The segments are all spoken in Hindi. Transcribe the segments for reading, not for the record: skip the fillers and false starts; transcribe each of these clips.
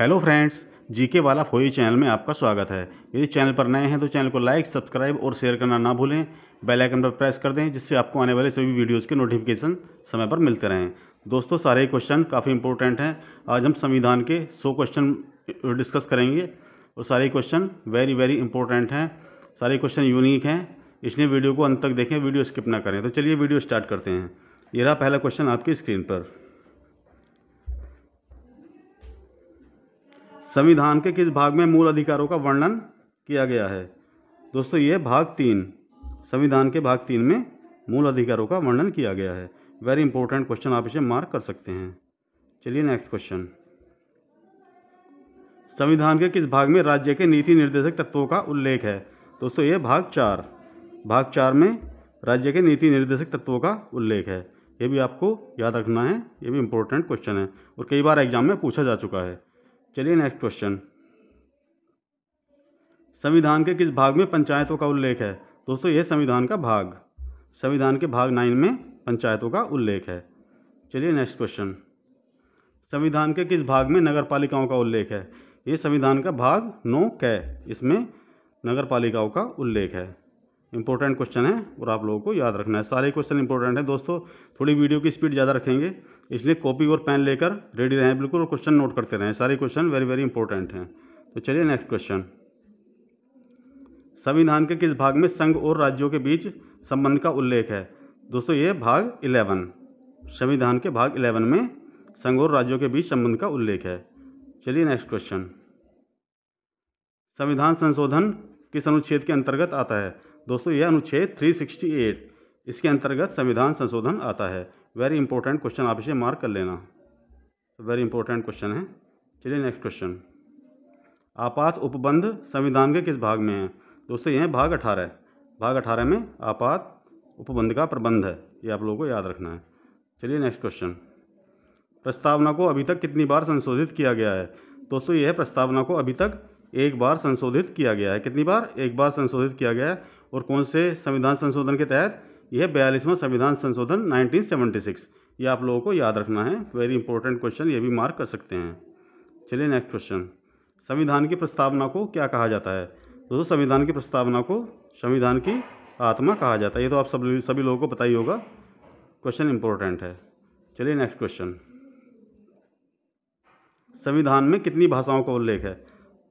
हेलो फ्रेंड्स, जीके वाला फोई चैनल में आपका स्वागत है। यदि चैनल पर नए हैं तो चैनल को लाइक, सब्सक्राइब और शेयर करना ना भूलें। बेल आइकन पर प्रेस कर दें जिससे आपको आने वाले सभी वीडियोज़ के नोटिफिकेशन समय पर मिलते रहें। दोस्तों, सारे क्वेश्चन काफ़ी इंपॉर्टेंट हैं। आज हम संविधान के 100 क्वेश्चन डिस्कस करेंगे और सारे क्वेश्चन वेरी वेरी इंपॉर्टेंट हैं। सारे क्वेश्चन यूनिक हैं, इसलिए वीडियो को अंत तक देखें, वीडियो स्किप ना करें। तो चलिए वीडियो स्टार्ट करते हैं। ये रहा पहला क्वेश्चन आपकी स्क्रीन पर। संविधान के किस भाग में मूल अधिकारों का वर्णन किया गया है? दोस्तों, ये भाग 3, संविधान के भाग 3 में मूल अधिकारों का वर्णन किया गया है। वेरी इंपॉर्टेंट क्वेश्चन, आप इसे मार्क कर सकते हैं। चलिए नेक्स्ट क्वेश्चन। संविधान के किस भाग में राज्य के नीति निर्देशक तत्वों का उल्लेख है? दोस्तों, ये भाग 4 में राज्य के नीति निर्देशक तत्वों का उल्लेख है। ये भी आपको याद रखना है, ये भी इंपॉर्टेंट क्वेश्चन है और कई बार एग्जाम में पूछा जा चुका है। चलिए नेक्स्ट क्वेश्चन। संविधान के किस भाग में पंचायतों का उल्लेख है? दोस्तों, यह संविधान के भाग 9 में पंचायतों का उल्लेख है। चलिए नेक्स्ट क्वेश्चन। संविधान के किस भाग में नगर पालिकाओं का उल्लेख है? ये संविधान का भाग 9 कै, इसमें नगर पालिकाओं का उल्लेख है। इंपॉर्टेंट क्वेश्चन है और आप लोगों को याद रखना है। सारे क्वेश्चन इंपॉर्टेंट हैं। दोस्तों, थोड़ी वीडियो की स्पीड ज़्यादा रखेंगे, इसलिए कॉपी और पेन लेकर रेडी रहें बिल्कुल और क्वेश्चन नोट करते रहें। सारे क्वेश्चन वेरी वेरी इंपॉर्टेंट हैं। तो चलिए नेक्स्ट क्वेश्चन। संविधान के किस भाग में संघ और राज्यों के बीच संबंध का उल्लेख है? दोस्तों, ये भाग 11, संविधान के भाग 11 में संघ और राज्यों के बीच संबंध का उल्लेख है। चलिए नेक्स्ट क्वेश्चन। संविधान संशोधन किस अनुच्छेद के अंतर्गत आता है? दोस्तों, यह अनुच्छेद 368, इसके अंतर्गत संविधान संशोधन आता है। वेरी इंपॉर्टेंट क्वेश्चन, आप इसे मार्क कर लेना, वेरी इंपॉर्टेंट क्वेश्चन है। चलिए नेक्स्ट क्वेश्चन। आपात उपबंध संविधान के किस भाग में है? दोस्तों, यह भाग 18 में आपात उपबंध का प्रबंध है। ये आप लोगों को याद रखना है। चलिए नेक्स्ट क्वेश्चन। प्रस्तावना को अभी तक कितनी बार संशोधित किया गया है? दोस्तों, यह प्रस्तावना को अभी तक एक बार संशोधित किया गया है। कितनी बार? एक बार संशोधित किया गया है। और कौन से संविधान संशोधन के तहत? यह 42वां संविधान संशोधन 1976। ये आप लोगों को याद रखना है। वेरी इंपॉर्टेंट क्वेश्चन, ये भी मार्क कर सकते हैं। चलिए नेक्स्ट क्वेश्चन। संविधान की प्रस्तावना को क्या कहा जाता है? दोस्तों, संविधान की प्रस्तावना को संविधान की आत्मा कहा जाता है। ये तो आप सभी लोगों को पता ही होगा। क्वेश्चन इंपॉर्टेंट है। चलिए नेक्स्ट क्वेश्चन। संविधान में कितनी भाषाओं का उल्लेख है?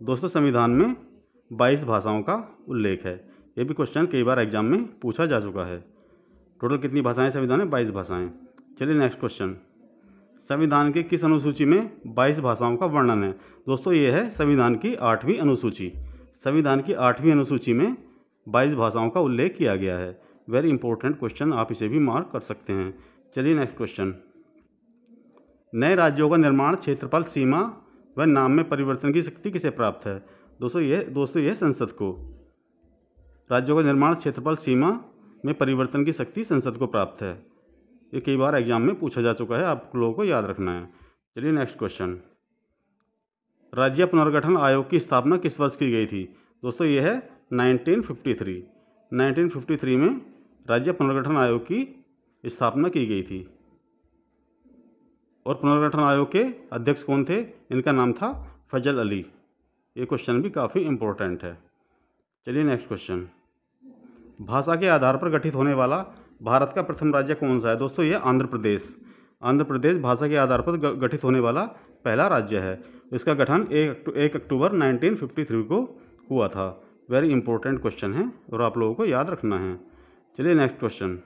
दोस्तों, संविधान में 22 भाषाओं का उल्लेख है। ये भी क्वेश्चन कई बार एग्जाम में पूछा जा चुका है। टोटल कितनी भाषाएं संविधान में? 22 भाषाएं। चलिए नेक्स्ट क्वेश्चन। संविधान की किस अनुसूची में 22 भाषाओं का वर्णन है? दोस्तों, ये है संविधान की 8वीं अनुसूची। संविधान की 8वीं अनुसूची में 22 भाषाओं का उल्लेख किया गया है। वेरी इंपॉर्टेंट क्वेश्चन, आप इसे भी मार्क कर सकते हैं। चलिए नेक्स्ट क्वेश्चन। नए राज्यों का निर्माण, क्षेत्रफल, सीमा व नाम में परिवर्तन की शक्ति किसे प्राप्त है? दोस्तों, ये संसद को। राज्यों का निर्माण, क्षेत्रफल, सीमा में परिवर्तन की शक्ति संसद को प्राप्त है। ये कई बार एग्जाम में पूछा जा चुका है, आप लोगों को याद रखना है। चलिए नेक्स्ट क्वेश्चन। राज्य पुनर्गठन आयोग की स्थापना किस वर्ष की गई थी? दोस्तों, ये है 1953। 1953 में राज्य पुनर्गठन आयोग की स्थापना की गई थी। और पुनर्गठन आयोग के अध्यक्ष कौन थे? इनका नाम था फजल अली। ये क्वेश्चन भी काफ़ी इंपॉर्टेंट है। चलिए नेक्स्ट क्वेश्चन। भाषा के आधार पर गठित होने वाला भारत का प्रथम राज्य कौन सा है? दोस्तों, ये आंध्र प्रदेश। आंध्र प्रदेश भाषा के आधार पर गठित होने वाला पहला राज्य है। इसका गठन 1 अक्टूबर 1953 को हुआ था। वेरी इंपॉर्टेंट क्वेश्चन है और आप लोगों को याद रखना है। चलिए नेक्स्ट क्वेश्चन।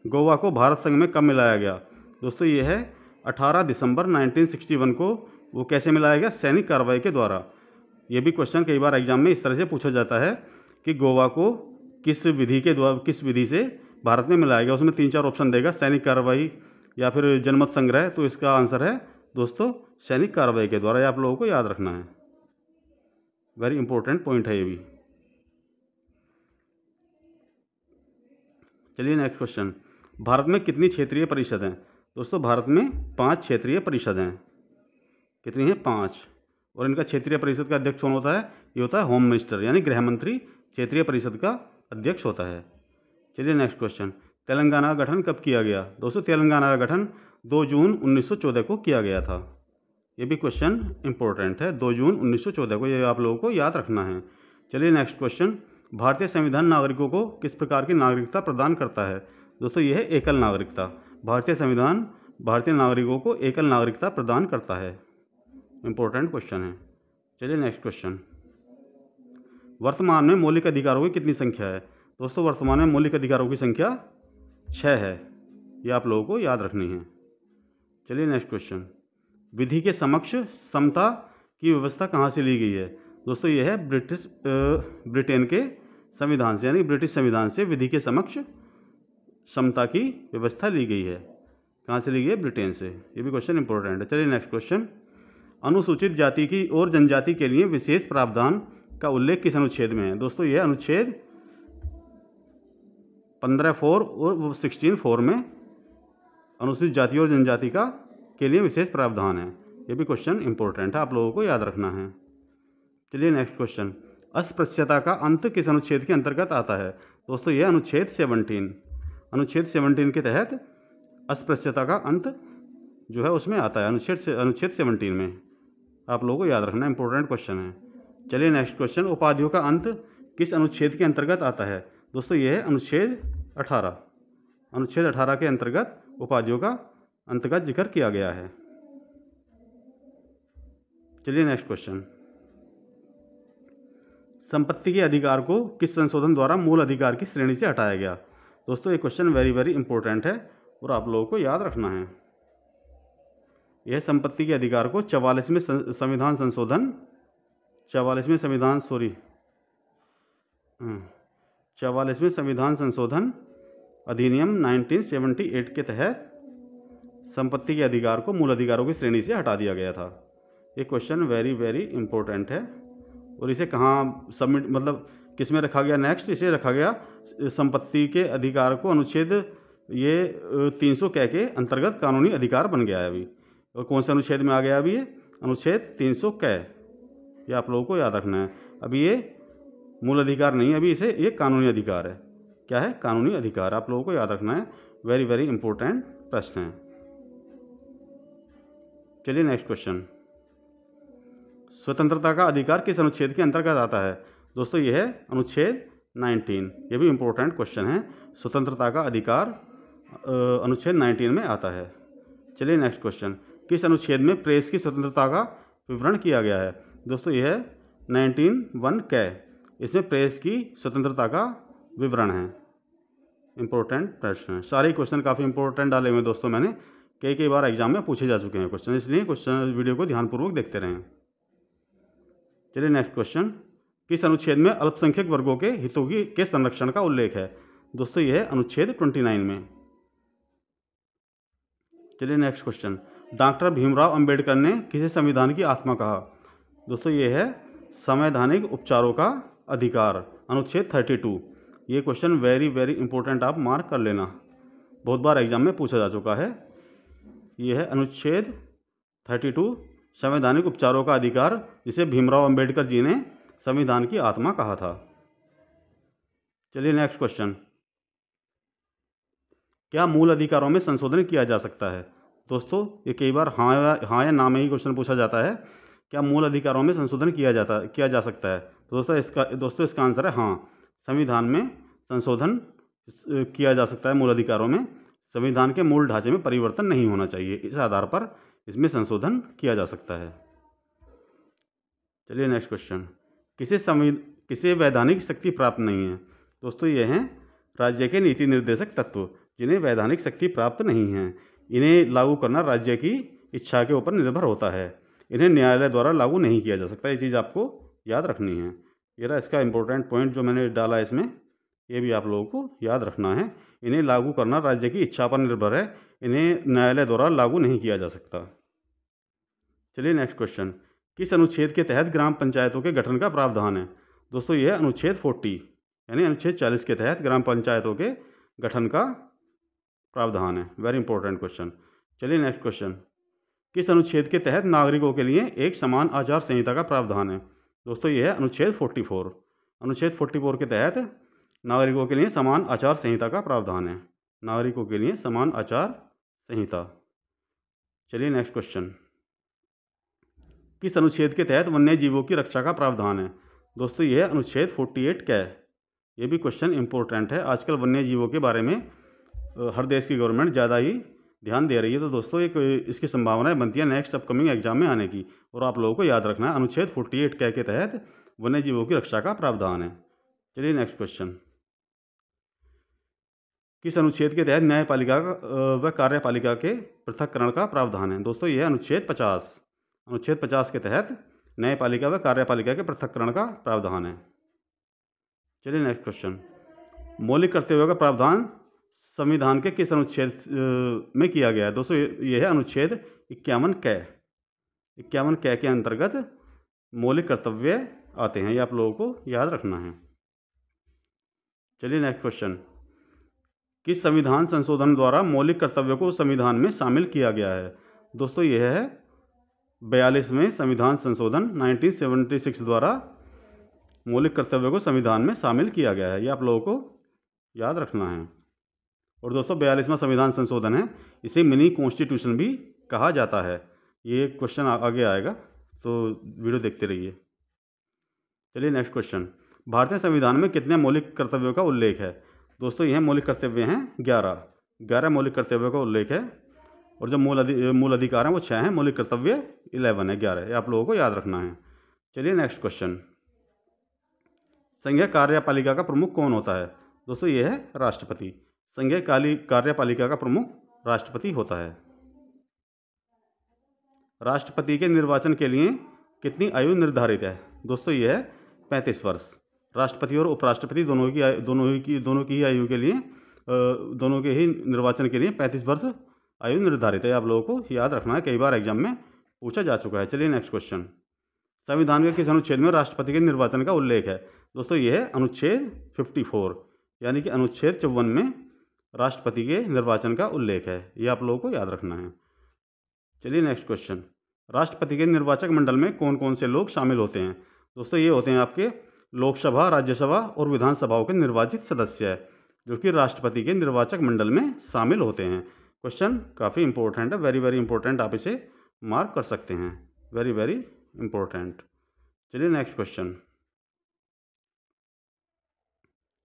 गोवा को भारत संघ में कब मिलाया गया? दोस्तों, ये है 18 दिसंबर 1961 को। वो कैसे मिलाया गया? सैनिक कार्रवाई के द्वारा। ये भी क्वेश्चन कई बार एग्जाम में इस तरह से पूछा जाता है कि गोवा को किस विधि से भारत में मिलाया गया। उसमें 3-4 ऑप्शन देगा, सैनिक कार्रवाई या फिर जनमत संग्रह। तो इसका आंसर है दोस्तों सैनिक कार्रवाई के द्वारा। ये आप लोगों को याद रखना है। वेरी इंपॉर्टेंट पॉइंट है ये भी। चलिए नेक्स्ट क्वेश्चन। भारत में कितनी क्षेत्रीय परिषद हैं? दोस्तों, भारत में 5 क्षेत्रीय परिषद हैं। कितनी हैं? 5। और इनका क्षेत्रीय परिषद का अध्यक्ष कौन होता है? ये होता है होम मिनिस्टर, यानी गृह मंत्री क्षेत्रीय परिषद का अध्यक्ष होता है। चलिए नेक्स्ट क्वेश्चन। तेलंगाना का गठन कब किया गया? दोस्तों, तेलंगाना का गठन 2 जून 1914 को किया गया था। ये भी क्वेश्चन इंपॉर्टेंट है, 2 जून 1914 को, ये आप लोगों को याद रखना है। चलिए नेक्स्ट क्वेश्चन, भारतीय संविधान नागरिकों को किस प्रकार की नागरिकता प्रदान करता है? दोस्तों ये है एकल नागरिकता। भारतीय संविधान भारतीय नागरिकों को एकल नागरिकता प्रदान करता है। इंपॉर्टेंट क्वेश्चन है। चलिए नेक्स्ट क्वेश्चन, वर्तमान में मौलिक अधिकारों की कितनी संख्या है? दोस्तों वर्तमान में मौलिक अधिकारों की संख्या 6 है, ये आप लोगों को याद रखनी है। चलिए नेक्स्ट क्वेश्चन, विधि के समक्ष समता की व्यवस्था कहाँ से ली गई है? दोस्तों ये है ब्रिटेन के संविधान से, यानी ब्रिटिश संविधान से विधि के समक्ष समता की व्यवस्था ली गई है। कहाँ से ली गई है? ब्रिटेन से। ये भी क्वेश्चन इंपॉर्टेंट है। चलिए नेक्स्ट क्वेश्चन, अनुसूचित जाति की और जनजाति के लिए विशेष प्रावधान का उल्लेख किस अनुच्छेद में है? दोस्तों यह अनुच्छेद 15(4) और 16(4) में अनुसूचित जाति और जनजाति के लिए विशेष प्रावधान है। ये भी क्वेश्चन इंपॉर्टेंट है, आप लोगों को याद रखना है। चलिए नेक्स्ट क्वेश्चन, अस्पृश्यता का अंत किस अनुच्छेद के अंतर्गत आता है? दोस्तों यह अनुच्छेद 17, अनुच्छेद 17 के तहत अस्पृश्यता का अंत जो है उसमें आता है, अनुच्छेद 17 में। आप लोगों को याद रखना, इंपॉर्टेंट क्वेश्चन है। चलिए नेक्स्ट क्वेश्चन, उपाधियों का अंत किस अनुच्छेद के अंतर्गत आता है? दोस्तों यह है अनुच्छेद 18, अनुच्छेद 18 के अंतर्गत उपाधियों का अंत का जिक्र किया गया है। चलिए नेक्स्ट क्वेश्चन, संपत्ति के अधिकार को किस संशोधन द्वारा मूल अधिकार की श्रेणी से हटाया गया? दोस्तों ये क्वेश्चन वेरी वेरी इंपॉर्टेंट है और आप लोगों को याद रखना है। यह संपत्ति के अधिकार को 44वें संविधान संशोधन 44वें संविधान संशोधन अधिनियम 1978 के तहत संपत्ति के अधिकार को मूल अधिकारों की श्रेणी से हटा दिया गया था। ये क्वेश्चन वेरी वेरी इंपॉर्टेंट है और इसे कहाँ सबमिट मतलब किस में रखा गया? नेक्स्ट इसे रखा गया संपत्ति के अधिकार को अनुच्छेद ये 300 के अंतर्गत कानूनी अधिकार बन गया है अभी। और कौन से अनुच्छेद में आ गया अभी? ये अनुच्छेद 300 ये आप लोगों को याद रखना है। अभी ये मूल अधिकार नहीं है, अभी इसे ये कानूनी अधिकार है। क्या है? कानूनी अधिकार। आप लोगों को याद रखना है, वेरी वेरी इंपॉर्टेंट प्रश्न है। चलिए नेक्स्ट क्वेश्चन, स्वतंत्रता का अधिकार किस अनुच्छेद के अंतर्गत आता है? दोस्तों यह है अनुच्छेद 19। ये भी इंपॉर्टेंट क्वेश्चन है। स्वतंत्रता का अधिकार अनुच्छेद 19 में आता है। चलिए नेक्स्ट क्वेश्चन, किस अनुच्छेद में प्रेस की स्वतंत्रता का विवरण किया गया है? दोस्तों यह है 19(1) इसमें प्रेस की स्वतंत्रता का विवरण है। इंपॉर्टेंट प्रश्न है, सारे क्वेश्चन काफ़ी इंपॉर्टेंट डाले हुए दोस्तों मैंने, कई बार एग्जाम में पूछे जा चुके हैं क्वेश्चन, इसलिए क्वेश्चन वीडियो को ध्यानपूर्वक देखते रहें। चलिए नेक्स्ट क्वेश्चन, किस अनुच्छेद में अल्पसंख्यक वर्गों के हितों के संरक्षण का उल्लेख है? दोस्तों यह है अनुच्छेद 29 में। चलिए next question, doctor Bhimrao Ambedkar ने किसे संविधान की आत्मा कहा? दोस्तों यह है संवैधानिक उपचारों का अधिकार, अनुच्छेद 32। ये क्वेश्चन वेरी वेरी इंपॉर्टेंट, आप मार्क कर लेना, बहुत बार एग्जाम में पूछा जा चुका है। यह है अनुच्छेद 32 संवैधानिक उपचारों का अधिकार, जिसे भीमराव अंबेडकर जी ने संविधान की आत्मा कहा था। चलिए नेक्स्ट क्वेश्चन, क्या मूल अधिकारों में संशोधन किया जा सकता है? दोस्तों ये कई बार हाँ या ना में ही क्वेश्चन पूछा जाता है, क्या मूल अधिकारों में संशोधन किया जा सकता है? तो दोस्तों इसका आंसर है हाँ, संविधान में संशोधन किया जा सकता है। मूल अधिकारों में संविधान के मूल ढांचे में परिवर्तन नहीं होना चाहिए, इस आधार पर इसमें संशोधन किया जा सकता है। चलिए नेक्स्ट क्वेश्चन, किसे वैधानिक शक्ति प्राप्त नहीं है? दोस्तों ये हैं राज्य के नीति निर्देशक तत्व, जिन्हें वैधानिक शक्ति प्राप्त नहीं है। इन्हें लागू करना राज्य की इच्छा के ऊपर निर्भर होता है। इन्हें न्यायालय द्वारा लागू नहीं किया जा सकता, ये चीज़ आपको याद रखनी है। ये रहा इसका इंपॉर्टेंट पॉइंट जो मैंने डाला इसमें, ये भी आप लोगों को याद रखना है। इन्हें लागू करना राज्य की इच्छा पर निर्भर है, इन्हें न्यायालय द्वारा लागू नहीं किया जा सकता। चलिए नेक्स्ट क्वेश्चन, किस अनुच्छेद के तहत ग्राम पंचायतों के गठन का प्रावधान है? दोस्तों यह अनुच्छेद 40 यानी अनुच्छेद 40 के तहत ग्राम पंचायतों के गठन का प्रावधान है। Very important question. चलिए नेक्स्ट क्वेश्चन, किस अनुच्छेद के तहत नागरिकों के लिए एक समान आचार संहिता का प्रावधान है? दोस्तों यह है अनुच्छेद 44। अनुच्छेद 44 के तहत नागरिकों के लिए समान आचार संहिता का प्रावधान है। नागरिकों के लिए समान आचार संहिता। चलिए नेक्स्ट क्वेश्चन, किस अनुच्छेद के तहत वन्य जीवों की रक्षा का प्रावधान है? दोस्तों यह अनुच्छेद 48 क्या है? ये भी क्वेश्चन इंपॉर्टेंट है। आजकल वन्य जीवों के बारे में हर देश की गवर्नमेंट ज़्यादा ही ध्यान दे रही है, तो दोस्तों एक इसकी संभावनाएं बनती है नेक्स्ट अपकमिंग एग्जाम में आने की, और आप लोगों को याद रखना है अनुच्छेद 48 क्या के तहत वन्य जीवों की रक्षा का प्रावधान है। चलिए नेक्स्ट क्वेश्चन, किस अनुच्छेद के तहत न्यायपालिका व कार्यपालिका के पृथक्करण का प्रावधान है? दोस्तों यह अनुच्छेद 50, अनुच्छेद 50 के तहत न्यायपालिका व कार्यपालिका के पृथक्करण का प्रावधान है। चलिए नेक्स्ट क्वेश्चन, मौलिक कर्तव्यों का प्रावधान संविधान के किस अनुच्छेद में किया गया है? दोस्तों यह है अनुच्छेद 51 कै। 51 कै के अंतर्गत मौलिक कर्तव्य आते हैं, ये आप लोगों को याद रखना है। चलिए नेक्स्ट क्वेश्चन, किस संविधान संशोधन द्वारा मौलिक कर्तव्यों को संविधान में शामिल किया गया है? दोस्तों यह है 42वें संविधान संशोधन 1976 द्वारा मौलिक कर्तव्यों को संविधान में शामिल किया गया है, ये आप लोगों को याद रखना है। और दोस्तों 42वां संविधान संशोधन है, इसे मिनी कॉन्स्टिट्यूशन भी कहा जाता है। ये क्वेश्चन आगे आएगा, तो वीडियो देखते रहिए। चलिए नेक्स्ट क्वेश्चन, भारतीय संविधान में कितने मौलिक कर्तव्यों का उल्लेख है? दोस्तों यह मौलिक कर्तव्य हैं 11 मौलिक कर्तव्यों का उल्लेख है, और जो मूल अधिकार हैं वो 6 हैं, मौलिक कर्तव्य 11 है, 11 है, आप लोगों को याद रखना है। चलिए नेक्स्ट क्वेश्चन, संघीय कार्यपालिका का प्रमुख कौन होता है? दोस्तों यह है राष्ट्रपति। संघीय कार्यपालिका का प्रमुख राष्ट्रपति होता है। राष्ट्रपति के निर्वाचन के लिए कितनी आयु निर्धारित है? दोस्तों यह है 35 वर्ष। राष्ट्रपति और उपराष्ट्रपति दोनों की ही आयु के लिए दोनों के ही निर्वाचन के लिए 35 वर्ष आयु निर्धारित है, आप लोगों को याद रखना है, कई बार एग्जाम में पूछा जा चुका है। चलिए नेक्स्ट क्वेश्चन, संविधान के किस अनुच्छेद में राष्ट्रपति के निर्वाचन का उल्लेख है? दोस्तों यह है अनुच्छेद 54, यानी कि अनुच्छेद 54 में राष्ट्रपति के निर्वाचन का उल्लेख है, ये आप लोगों को याद रखना है। चलिए नेक्स्ट क्वेश्चन, राष्ट्रपति के निर्वाचक मंडल में कौन कौन से लोग शामिल होते हैं? दोस्तों ये होते हैं आपके लोकसभा, राज्यसभा और विधानसभाओं के निर्वाचित सदस्य, जो कि राष्ट्रपति के निर्वाचक मंडल में शामिल होते हैं। क्वेश्चन काफ़ी इंपॉर्टेंट है, वेरी वेरी इंपॉर्टेंट, आप इसे मार्क कर सकते हैं, वेरी वेरी इंपॉर्टेंट। चलिए नेक्स्ट क्वेश्चन,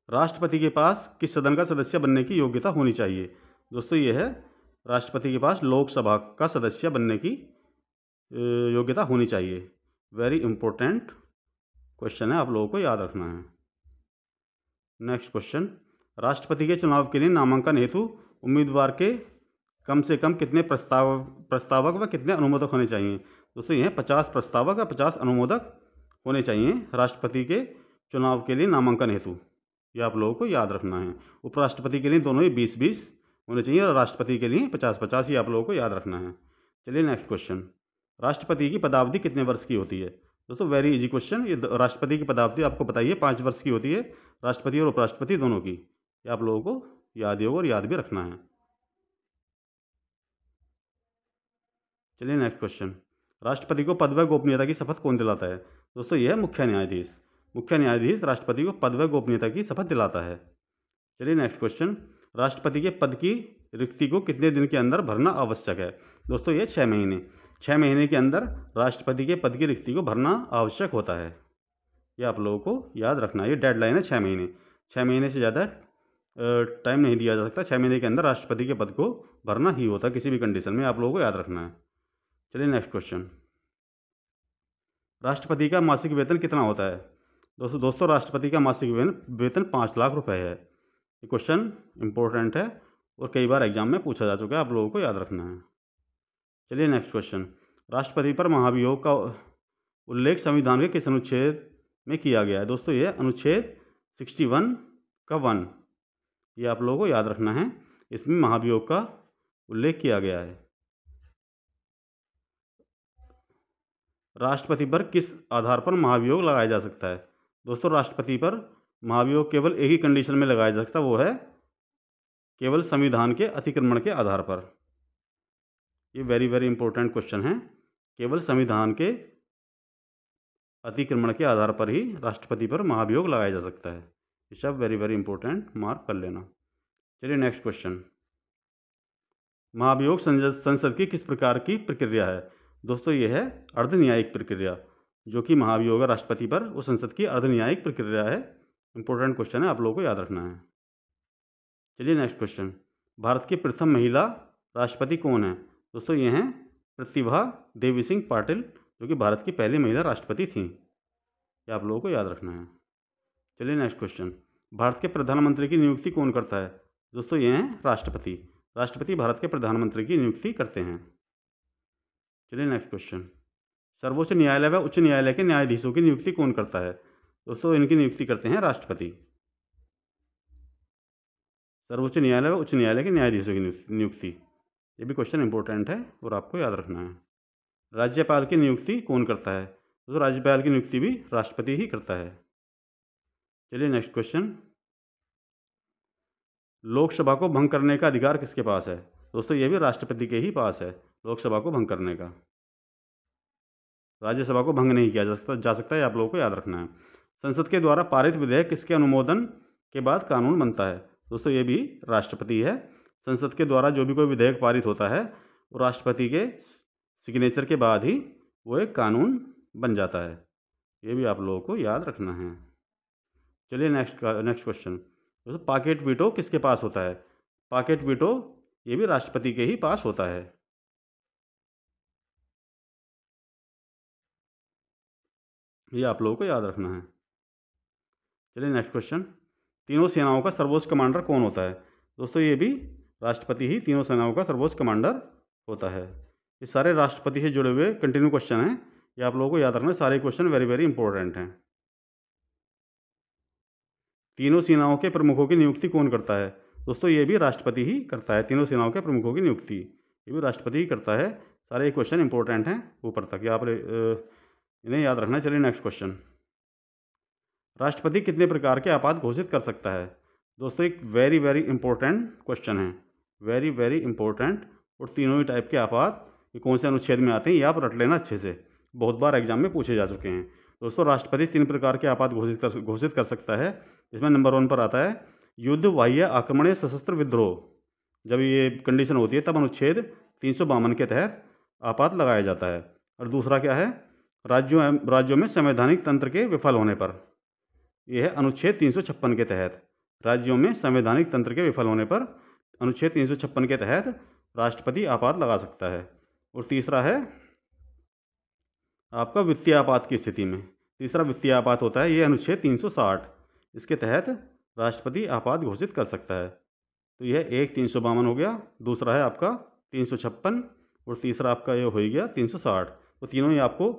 राष्ट्रपति के पास किस सदन का सदस्य बनने की योग्यता होनी चाहिए? दोस्तों ये है राष्ट्रपति के पास लोकसभा का सदस्य बनने की योग्यता होनी चाहिए, वेरी इंपॉर्टेंट क्वेश्चन है, आप लोगों को याद रखना है। नेक्स्ट क्वेश्चन, राष्ट्रपति के चुनाव के लिए नामांकन हेतु उम्मीदवार के कम से कम कितने प्रस्तावक व कितने अनुमोदक होने चाहिए? दोस्तों ये 50 प्रस्तावक व 50 अनुमोदक होने चाहिए राष्ट्रपति के चुनाव के लिए नामांकन हेतु, ये आप लोगों को याद रखना है। उपराष्ट्रपति के लिए दोनों ही 20-20 होने चाहिए और राष्ट्रपति के लिए 50-50, ही आप लोगों को याद रखना है। चलिए नेक्स्ट क्वेश्चन, राष्ट्रपति की पदावधि कितने वर्ष की होती है? दोस्तों वेरी इजी क्वेश्चन, ये राष्ट्रपति की पदावधि आपको बताइए 5 वर्ष की होती है, राष्ट्रपति और उपराष्ट्रपति दोनों की, ये आप लोगों को याद ही होगा और याद भी रखना है। चलिए नेक्स्ट क्वेश्चन, राष्ट्रपति को पद व गोपनीयता की शपथ कौन दिलाता है? दोस्तों यह है मुख्य न्यायाधीश। मुख्य न्यायाधीश राष्ट्रपति को पद व गोपनीयता की शपथ दिलाता है। चलिए नेक्स्ट क्वेश्चन, राष्ट्रपति के पद की रिक्ति को कितने दिन के अंदर भरना आवश्यक है? दोस्तों ये 6 महीने, 6 महीने के अंदर राष्ट्रपति के पद की रिक्ति को भरना आवश्यक होता है, ये आप लोगों को याद रखना है। ये डेडलाइन है 6 महीने, 6 महीने से ज़्यादा टाइम नहीं दिया जा सकता, 6 महीने के अंदर राष्ट्रपति के पद को भरना ही होता है किसी भी कंडीशन में, आप लोगों को याद रखना है। चलिए नेक्स्ट क्वेश्चन, राष्ट्रपति का मासिक वेतन कितना होता है? दोस्तों राष्ट्रपति का मासिक वेतन 5 लाख रुपए है। ये क्वेश्चन इंपॉर्टेंट है और कई बार एग्जाम में पूछा जा चुका है, आप लोगों को याद रखना है। चलिए नेक्स्ट क्वेश्चन, राष्ट्रपति पर महाभियोग का उल्लेख संविधान के किस अनुच्छेद में किया गया है? दोस्तों ये अनुच्छेद 61 का 1, ये आप लोगों को याद रखना है, इसमें महाभियोग का उल्लेख किया गया है। राष्ट्रपति पर किस आधार पर महाभियोग लगाया जा सकता है? दोस्तों राष्ट्रपति पर महाभियोग केवल एक ही कंडीशन में लगाया जा सकता है, वो है केवल संविधान के अतिक्रमण के आधार पर। ये वेरी वेरी इंपॉर्टेंट क्वेश्चन है, केवल संविधान के अतिक्रमण के आधार पर ही राष्ट्रपति पर महाभियोग लगाया जा सकता है, ये सब वेरी वेरी इंपॉर्टेंट, मार्क कर लेना। चलिए नेक्स्ट क्वेश्चन, महाभियोग संसद की किस प्रकार की प्रक्रिया है? दोस्तों ये है अर्धन्यायिक प्रक्रिया, जो कि महाभियोग है राष्ट्रपति पर, वो संसद की अर्धन्यायिक प्रक्रिया है। इंपॉर्टेंट क्वेश्चन है, आप लोगों को याद रखना है। चलिए नेक्स्ट क्वेश्चन, भारत की प्रथम महिला राष्ट्रपति कौन है? दोस्तों ये हैं प्रतिभा देवी सिंह पाटिल, जो कि भारत की पहली महिला राष्ट्रपति थीं। ये आप लोगों को याद रखना है। चलिए नेक्स्ट क्वेश्चन, भारत के प्रधानमंत्री की नियुक्ति कौन करता है? दोस्तों ये हैं राष्ट्रपति। राष्ट्रपति भारत के प्रधानमंत्री की नियुक्ति करते हैं। चलिए नेक्स्ट क्वेश्चन, सर्वोच्च न्यायालय व उच्च न्यायालय के न्यायाधीशों की नियुक्ति कौन करता है? दोस्तों इनकी नियुक्ति करते हैं राष्ट्रपति। सर्वोच्च न्यायालय व उच्च न्यायालय के न्यायाधीशों की नियुक्ति, ये भी क्वेश्चन इंपॉर्टेंट है और आपको याद रखना है। राज्यपाल की नियुक्ति कौन करता है? तो राज्यपाल की नियुक्ति भी राष्ट्रपति ही करता है। चलिए नेक्स्ट क्वेश्चन, लोकसभा को भंग करने का अधिकार किसके पास है? दोस्तों ये भी राष्ट्रपति के ही पास है, लोकसभा को भंग करने का। राज्यसभा को भंग नहीं किया जा सकता है, आप लोगों को याद रखना है। संसद के द्वारा पारित विधेयक किसके अनुमोदन के बाद कानून बनता है? दोस्तों ये भी राष्ट्रपति है। संसद के द्वारा जो भी कोई विधेयक पारित होता है वो राष्ट्रपति के सिग्नेचर के बाद ही वो एक कानून बन जाता है, ये भी आप लोगों को याद रखना है। चलिए नेक्स्ट क्वेश्चन, दोस्तों पॉकेट वीटो किसके पास होता है? पॉकेट वीटो ये भी राष्ट्रपति के ही पास होता है। ये आप लोगों को याद रखना है। चलिए नेक्स्ट क्वेश्चन, तीनों सेनाओं का सर्वोच्च कमांडर कौन होता है? दोस्तों ये भी राष्ट्रपति ही तीनों सेनाओं का सर्वोच्च कमांडर होता है। ये सारे राष्ट्रपति से जुड़े हुए कंटिन्यू क्वेश्चन हैं, ये आप लोगों को याद रखना है। सारे क्वेश्चन वेरी वेरी इंपॉर्टेंट हैं। तीनों सेनाओं के प्रमुखों की नियुक्ति कौन करता है? दोस्तों ये भी राष्ट्रपति ही करता है। तीनों सेनाओं के प्रमुखों की नियुक्ति ये भी राष्ट्रपति ही करता है। सारे क्वेश्चन इंपॉर्टेंट हैं ऊपर तक, ये आप इन्हें याद रखना है। चलिए नेक्स्ट क्वेश्चन, राष्ट्रपति कितने प्रकार के आपात घोषित कर सकता है? दोस्तों एक वेरी वेरी इंपॉर्टेंट क्वेश्चन है, वेरी वेरी इंपॉर्टेंट। और तीनों ही टाइप के आपात ये कौन से अनुच्छेद में आते हैं, ये आप रट लेना अच्छे से, बहुत बार एग्जाम में पूछे जा चुके हैं। दोस्तों राष्ट्रपति 3 प्रकार के आपात घोषित कर सकता है। इसमें नंबर 1 पर आता है युद्ध, बाह्य आक्रमण या सशस्त्र विद्रोह। जब ये कंडीशन होती है तब अनुच्छेद 352 के तहत आपात लगाया जाता है। और दूसरा क्या है, राज्यों में संवैधानिक तंत्र के विफल होने पर, यह है अनुच्छेद 356 के तहत। राज्यों में संवैधानिक तंत्र के विफल होने पर अनुच्छेद 356 के तहत राष्ट्रपति आपात लगा सकता है। और तीसरा है आपका वित्तीय आपात की स्थिति में, तीसरा वित्तीय आपात होता है, ये अनुच्छेद 360, इसके तहत राष्ट्रपति आपात घोषित कर सकता है। तो यह एक 352 हो गया, दूसरा है आपका 356 और तीसरा आपका ये हो गया 360। तो तीनों ही आपको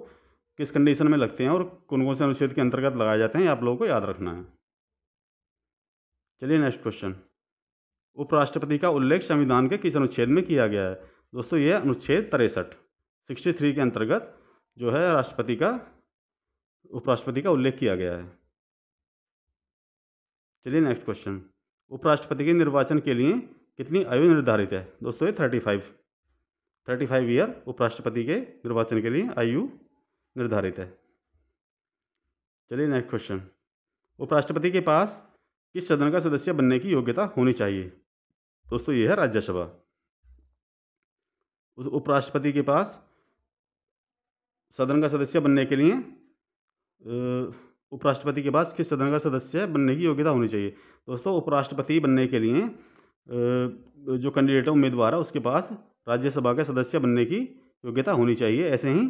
किस कंडीशन में लगते हैं और कौन कौन से अनुच्छेद के अंतर्गत लगाए जाते हैं, आप लोगों को याद रखना है। चलिए नेक्स्ट क्वेश्चन, उपराष्ट्रपति का उल्लेख संविधान के किस अनुच्छेद में किया गया है? दोस्तों यह अनुच्छेद 63 के अंतर्गत जो है उपराष्ट्रपति का उल्लेख किया गया है। चलिए नेक्स्ट क्वेश्चन, उपराष्ट्रपति के निर्वाचन के लिए कितनी आयु निर्धारित है? दोस्तों ये 35 ईयर उपराष्ट्रपति के निर्वाचन के लिए आयु निर्धारित है। चलिए नेक्स्ट क्वेश्चन, उपराष्ट्रपति के पास किस सदन का सदस्य बनने की योग्यता होनी चाहिए? दोस्तों ये है राज्यसभा। उपराष्ट्रपति के पास सदन का सदस्य बनने के लिए उपराष्ट्रपति के पास किस सदन का सदस्य बनने की योग्यता होनी चाहिए? दोस्तों उपराष्ट्रपति बनने के लिए जो कैंडिडेट है, उम्मीदवार है, उसके पास राज्यसभा के सदस्य बनने की योग्यता होनी चाहिए। ऐसे ही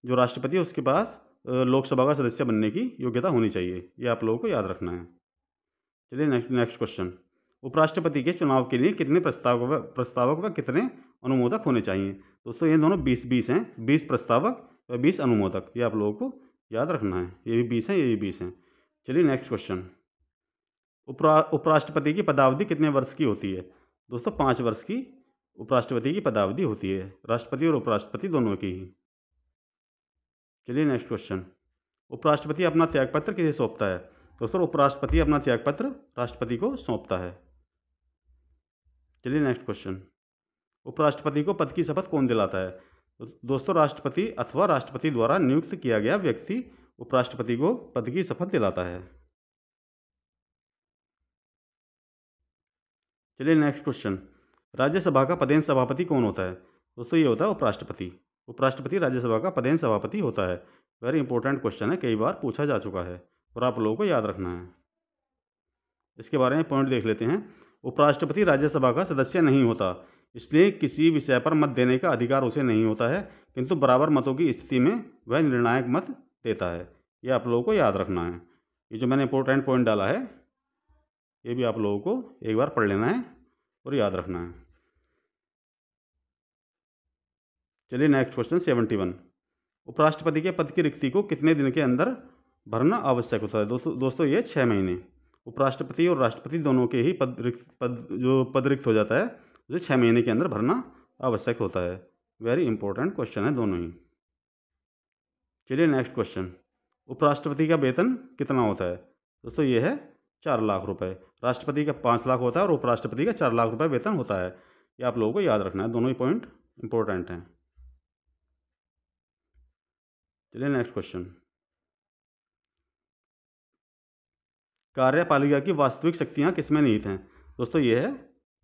जो राष्ट्रपति है उसके पास लोकसभा का सदस्य बनने की योग्यता होनी चाहिए, ये आप लोगों को याद रखना है। चलिए नेक्स्ट क्वेश्चन, उपराष्ट्रपति के चुनाव के लिए कितने प्रस्तावक व कितने अनुमोदक होने चाहिए? दोस्तों ये दोनों 20-20 हैं, 20 प्रस्तावक व 20 अनुमोदक, ये आप लोगों को याद रखना है। ये भी 20 हैं, ये भी 20 हैं। चलिए नेक्स्ट क्वेश्चन, उपराष्ट्रपति की पदावधि कितने वर्ष की होती है? दोस्तों 5 वर्ष की उपराष्ट्रपति की पदावधि होती है, राष्ट्रपति और उपराष्ट्रपति दोनों की ही। चलिए नेक्स्ट क्वेश्चन, उपराष्ट्रपति अपना त्यागपत्र किसे सौंपता है? दोस्तों उपराष्ट्रपति अपना त्यागपत्र राष्ट्रपति को सौंपता है। चलिए नेक्स्ट क्वेश्चन, उपराष्ट्रपति को पद की शपथ कौन दिलाता है? दोस्तों राष्ट्रपति अथवा राष्ट्रपति द्वारा नियुक्त किया गया व्यक्ति उपराष्ट्रपति को पद की शपथ दिलाता है। चलिए नेक्स्ट क्वेश्चन, राज्यसभा का पदेन सभापति कौन होता है? दोस्तों ये होता है उपराष्ट्रपति। उपराष्ट्रपति राज्यसभा का पदेन सभापति होता है। वेरी इंपॉर्टेंट क्वेश्चन है, कई बार पूछा जा चुका है और आप लोगों को याद रखना है। इसके बारे में पॉइंट देख लेते हैं। उपराष्ट्रपति राज्यसभा का सदस्य नहीं होता, इसलिए किसी विषय पर मत देने का अधिकार उसे नहीं होता है, किंतु बराबर मतों की स्थिति में वह निर्णायक मत देता है। ये आप लोगों को याद रखना है। ये जो मैंने इंपॉर्टेंट पॉइंट डाला है, ये भी आप लोगों को एक बार पढ़ लेना है और याद रखना है। चलिए नेक्स्ट क्वेश्चन 71। उपराष्ट्रपति के पद की रिक्ति को कितने दिन के अंदर भरना आवश्यक होता है? दोस्तों ये 6 महीने। उपराष्ट्रपति और राष्ट्रपति दोनों के ही पद रिक्त हो जाता है, जो 6 महीने के अंदर भरना आवश्यक होता है। वेरी इंपॉर्टेंट क्वेश्चन है दोनों ही। चलिए नेक्स्ट क्वेश्चन। उपराष्ट्रपति का वेतन कितना होता है? दोस्तों ये है 4 लाख रुपए। राष्ट्रपति का 5 लाख होता है और उपराष्ट्रपति का 4 लाख रुपए वेतन होता है। ये आप लोगों को याद रखना है, दोनों ही पॉइंट इंपॉर्टेंट हैं। चलिए नेक्स्ट क्वेश्चन। कार्यपालिका की वास्तविक शक्तियां किसमें निहित हैं? दोस्तों ये है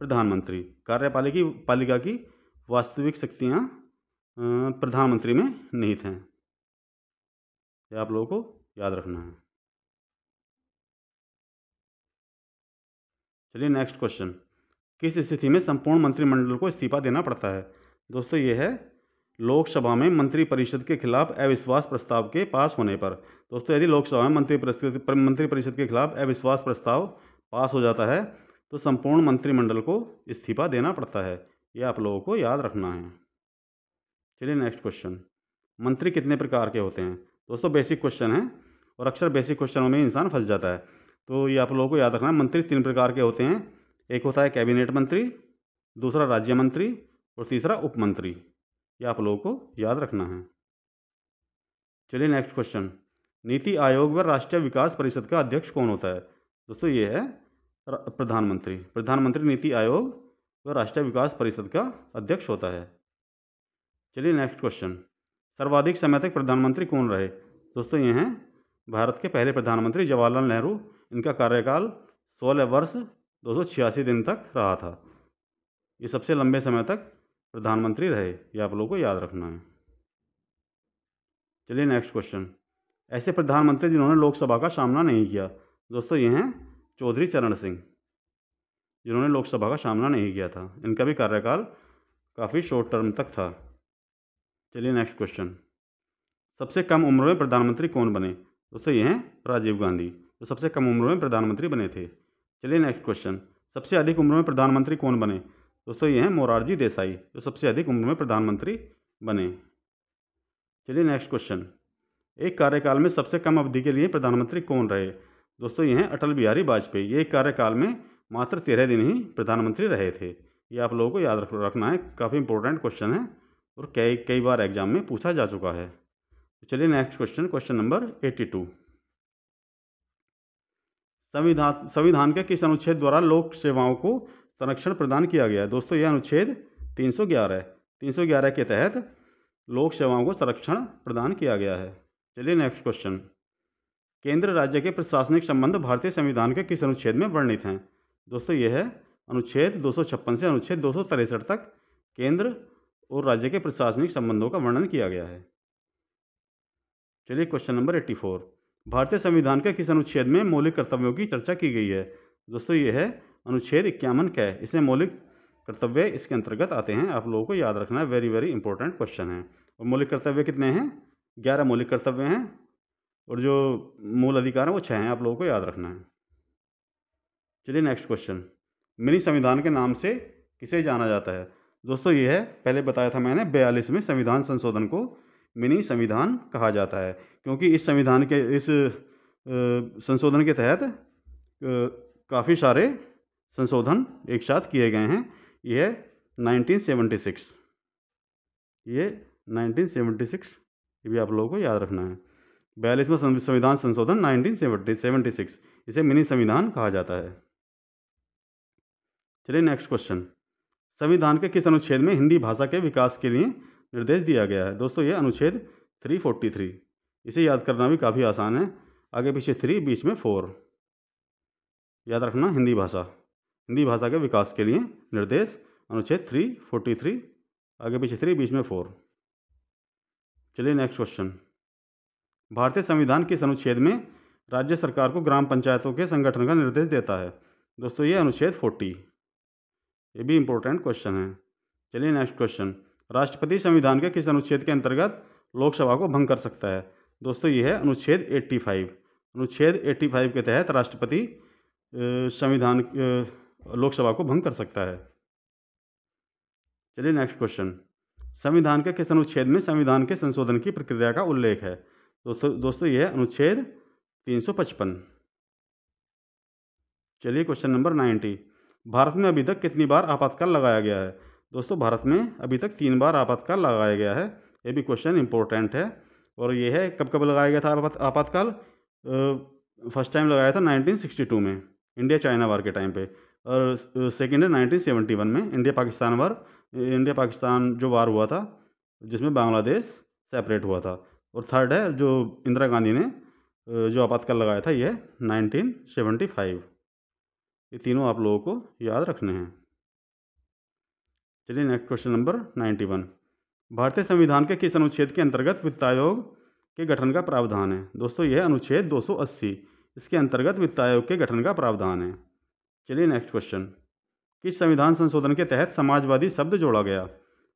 प्रधानमंत्री। कार्यपालिका की वास्तविक शक्तियां प्रधानमंत्री में निहित हैं। ये आप लोगों को याद रखना है। चलिए नेक्स्ट क्वेश्चन। किस स्थिति में संपूर्ण मंत्रिमंडल को इस्तीफा देना पड़ता है? दोस्तों ये है लोकसभा में मंत्रिपरिषद के खिलाफ अविश्वास प्रस्ताव के पास होने पर। दोस्तों यदि लोकसभा में मंत्रिपरिषद के खिलाफ अविश्वास प्रस्ताव पास हो जाता है तो संपूर्ण मंत्रिमंडल को इस्तीफा देना पड़ता है। ये आप लोगों को याद रखना है। चलिए नेक्स्ट क्वेश्चन। मंत्री कितने प्रकार के होते हैं? दोस्तों बेसिक क्वेश्चन है और अक्सर बेसिक क्वेश्चनों में इंसान फंस जाता है, तो ये आप लोगों को याद रखना है। मंत्री 3 प्रकार के होते हैं। एक होता है कैबिनेट मंत्री, दूसरा राज्य मंत्री और तीसरा उप मंत्री। ये आप लोगों को याद रखना है। चलिए नेक्स्ट क्वेश्चन। नीति आयोग व राष्ट्रीय विकास परिषद का अध्यक्ष कौन होता है? दोस्तों ये है प्रधानमंत्री। प्रधानमंत्री नीति आयोग व राष्ट्रीय विकास परिषद का अध्यक्ष होता है। चलिए नेक्स्ट क्वेश्चन। सर्वाधिक समय तक प्रधानमंत्री कौन रहे? दोस्तों ये हैं भारत के पहले प्रधानमंत्री जवाहरलाल नेहरू। इनका कार्यकाल 16 वर्ष 286 दिन तक रहा था। ये सबसे लंबे समय तक प्रधानमंत्री रहे। ये आप लोगों को याद रखना है। चलिए नेक्स्ट क्वेश्चन। ऐसे प्रधानमंत्री जिन्होंने लोकसभा का सामना नहीं किया? दोस्तों ये हैं चौधरी चरण सिंह, जिन्होंने लोकसभा का सामना नहीं किया था। इनका भी कार्यकाल काफ़ी शॉर्ट टर्म तक था। चलिए नेक्स्ट क्वेश्चन। सबसे कम उम्र में प्रधानमंत्री कौन बने? दोस्तों ये हैं राजीव गांधी, जो सबसे कम उम्र में प्रधानमंत्री बने थे। चलिए नेक्स्ट क्वेश्चन। सबसे अधिक उम्र में प्रधानमंत्री कौन बने? दोस्तों ये हैं मोरारजी देसाई, जो सबसे अधिक उम्र में प्रधानमंत्री बने। चलिए नेक्स्ट क्वेश्चन। एक कार्यकाल में सबसे कम अवधि के लिए प्रधानमंत्री कौन रहे? दोस्तों ये हैं अटल बिहारी वाजपेयी। ये एक कार्यकाल में मात्र 13 दिन ही प्रधानमंत्री रहे थे। ये आप लोगों को याद रखना है, काफ़ी इंपॉर्टेंट क्वेश्चन है और कई बार एग्जाम में पूछा जा चुका है। चलिए नेक्स्ट क्वेश्चन, क्वेश्चन नंबर 82। संविधान के किस अनुच्छेद द्वारा लोक सेवाओं को संरक्षण प्रदान किया गया है? दोस्तों यह अनुच्छेद 311 है। 311 के तहत लोक सेवाओं को संरक्षण प्रदान किया गया है। चलिए नेक्स्ट क्वेश्चन। केंद्र राज्य के प्रशासनिक संबंध भारतीय संविधान के किस अनुच्छेद में वर्णित हैं? दोस्तों यह है अनुच्छेद 256 से अनुच्छेद 263 तक केंद्र और राज्य के प्रशासनिक संबंधों का वर्णन किया गया है। चलिए क्वेश्चन नंबर 84। भारतीय संविधान के किस अनुच्छेद में मौलिक कर्तव्यों की चर्चा की गई है? दोस्तों ये है अनुच्छेद 51 क। इसमें मौलिक कर्तव्य इसके अंतर्गत आते हैं। आप लोगों को याद रखना है, वेरी वेरी इंपॉर्टेंट क्वेश्चन है। और मौलिक कर्तव्य कितने हैं? 11 मौलिक कर्तव्य हैं और जो मूल अधिकार हैं वो 6 हैं। आप लोगों को याद रखना है। चलिए नेक्स्ट क्वेश्चन। मिनी संविधान के नाम से किसे जाना जाता है? दोस्तों ये है, पहले बताया था मैंने, 42वें संविधान संशोधन को मिनी संविधान कहा जाता है, क्योंकि इस संशोधन के तहत काफ़ी सारे संशोधन एक साथ किए गए हैं। ये है 1976। ये 1976, ये भी आप लोगों को याद रखना है। 42वां संविधान संशोधन 1976, इसे मिनी संविधान कहा जाता है। चलिए नेक्स्ट क्वेश्चन। संविधान के किस अनुच्छेद में हिंदी भाषा के विकास के लिए निर्देश दिया गया है? दोस्तों ये अनुच्छेद 343। इसे याद करना भी काफ़ी आसान है, आगे पीछे 3 बीच में 4। याद रखना, हिंदी भाषा के विकास के लिए निर्देश अनुच्छेद 343, आगे पीछे 3 बीच में 4। चलिए नेक्स्ट क्वेश्चन। भारतीय संविधान किस अनुच्छेद में राज्य सरकार को ग्राम पंचायतों के संगठन का निर्देश देता है? दोस्तों ये अनुच्छेद 40। ये भी इंपॉर्टेंट क्वेश्चन है। चलिए नेक्स्ट क्वेश्चन। राष्ट्रपति संविधान के किस अनुच्छेद के अंतर्गत लोकसभा को भंग कर सकता है? दोस्तों ये है अनुच्छेद 85। अनुच्छेद 85 के तहत राष्ट्रपति संविधान लोकसभा को भंग कर सकता है। चलिए नेक्स्ट क्वेश्चन। संविधान के किस अनुच्छेद में संविधान के संशोधन की प्रक्रिया का उल्लेख है? दोस्तों यह है अनुच्छेद 355। चलिए क्वेश्चन नंबर 90। भारत में अभी तक कितनी बार आपातकाल लगाया गया है? दोस्तों भारत में अभी तक 3 बार आपातकाल लगाया गया है। ये भी क्वेश्चन इंपॉर्टेंट है। और ये है कब कब लगाया गया था आपातकाल? फर्स्ट टाइम लगाया था 1962 में, इंडिया चाइना वार के टाइम पे। और सेकेंड है 1971 में, इंडिया पाकिस्तान जो वार हुआ था जिसमें बांग्लादेश सेपरेट हुआ था। और थर्ड है जो इंदिरा गांधी ने जो आपातकाल लगाया था, ये 1975। ये तीनों आप लोगों को याद रखने हैं। चलिए नेक्स्ट क्वेश्चन नंबर 91। भारतीय संविधान के किस अनुच्छेद के अंतर्गत वित्त आयोग के गठन का प्रावधान है? दोस्तों यह अनुच्छेद 280। इसके अंतर्गत वित्त आयोग के गठन का प्रावधान है। चलिए नेक्स्ट क्वेश्चन। किस संविधान संशोधन के तहत समाजवादी शब्द जोड़ा गया?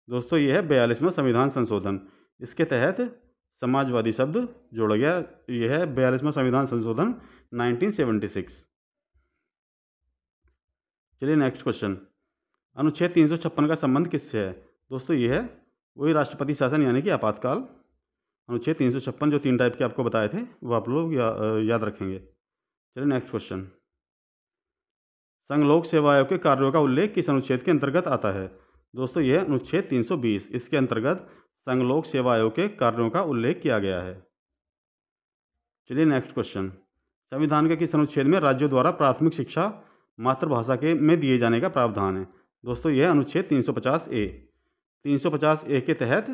दोस्तों यह है 42वां संविधान संशोधन। इसके तहत समाजवादी शब्द जोड़ा गया। यह है 42वां संविधान संशोधन 1976। चलिए नेक्स्ट क्वेश्चन। अनुच्छेद 356 का संबंध किससे है? दोस्तों यह है वही राष्ट्रपति शासन यानी कि आपातकाल। अनुच्छेद 356 जो 3 टाइप के आपको बताए थे वो आप लोग याद रखेंगे। चलिए नेक्स्ट क्वेश्चन। संघ लोक सेवा आयोग के कार्यों का उल्लेख किस अनुच्छेद के अंतर्गत आता है? दोस्तों यह अनुच्छेद 320। इसके अंतर्गत संघ लोक सेवा आयोग के कार्यों का उल्लेख किया गया है। चलिए नेक्स्ट क्वेश्चन। संविधान के किस अनुच्छेद में राज्यों द्वारा प्राथमिक शिक्षा मातृभाषा के में दिए जाने का प्रावधान है? दोस्तों यह अनुच्छेद 350A। 350A के तहत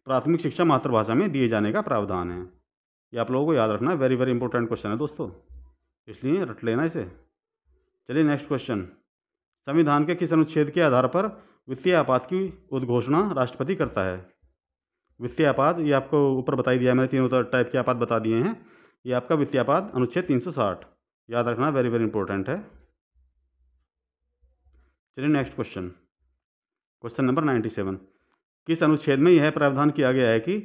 प्राथमिक शिक्षा मातृभाषा में दिए जाने का प्रावधान है। ये आप लोगों को याद रखना है। वेरी वेरी इंपॉर्टेंट क्वेश्चन है दोस्तों, इसलिए रट लेना इसे। चलिए नेक्स्ट क्वेश्चन। संविधान के किस अनुच्छेद के आधार पर वित्तीय आपात की उद्घोषणा राष्ट्रपति करता है? वित्तीय आपात ये आपको ऊपर बताई दिया है, मैंने तीनों टाइप के आपात बता दिए हैं। ये आपका वित्तीय आपात अनुच्छेद 360 याद रखना, वेरी वेरी इंपॉर्टेंट है। चलिए नेक्स्ट क्वेश्चन। Question number 97। किस अनुच्छेद में यह प्रावधान किया गया है कि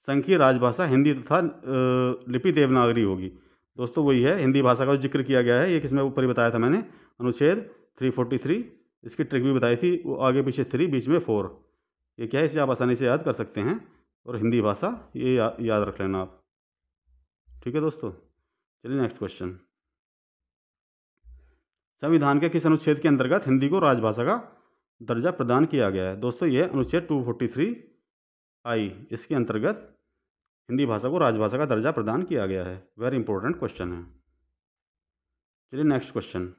संघ की राजभाषा हिंदी तथा लिपि देवनागरी होगी? दोस्तों वही है, हिंदी भाषा का जो जिक्र किया गया है। ये किसमें ऊपर ही बताया था मैंने, अनुच्छेद 343। इसकी ट्रिक भी बताई थी, वो आगे पीछे 3 बीच में 4। ये क्या है, इसे आप आसानी से याद कर सकते हैं। और हिंदी भाषा ये याद रख लेना आप। ठीक है दोस्तों। चलिए नेक्स्ट क्वेश्चन। संविधान के किस अनुच्छेद के अंतर्गत हिंदी को राजभाषा का दर्जा प्रदान किया गया है? दोस्तों यह अनुच्छेद 243I। इसके अंतर्गत हिंदी भाषा को राजभाषा का दर्जा प्रदान किया गया है। वेरी इंपॉर्टेंट क्वेश्चन है। चलिए नेक्स्ट क्वेश्चन।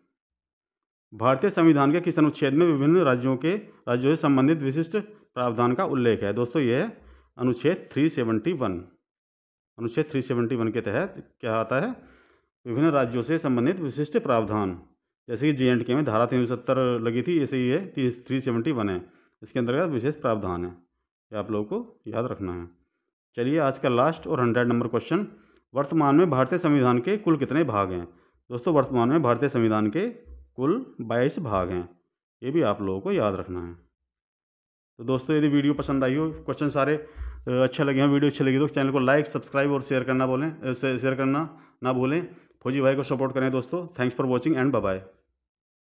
भारतीय संविधान के किस अनुच्छेद में विभिन्न राज्यों से संबंधित विशिष्ट प्रावधान का उल्लेख है? दोस्तों यह अनुच्छेद 371। अनुच्छेद 371 के तहत क्या आता है, विभिन्न राज्यों से संबंधित विशिष्ट प्रावधान। जैसे कि J&K में धारा 370 लगी थी, ऐसे ही ये 371 है। इसके अंतर्गत विशेष प्रावधान है। ये आप लोगों को याद रखना है। चलिए आज का लास्ट और 100 नंबर क्वेश्चन। वर्तमान में भारतीय संविधान के कुल कितने भाग हैं? दोस्तों वर्तमान में भारतीय संविधान के कुल 22 भाग हैं। ये भी आप लोगों को याद रखना है। तो दोस्तों यदि वीडियो पसंद आई हो, क्वेश्चन सारे अच्छे लगे हों, वीडियो अच्छी लगी तो चैनल को लाइक, सब्सक्राइब और शेयर करना ना भूलें। फौजी भाई को सपोर्ट करें दोस्तों। Thanks for watching and bye bye.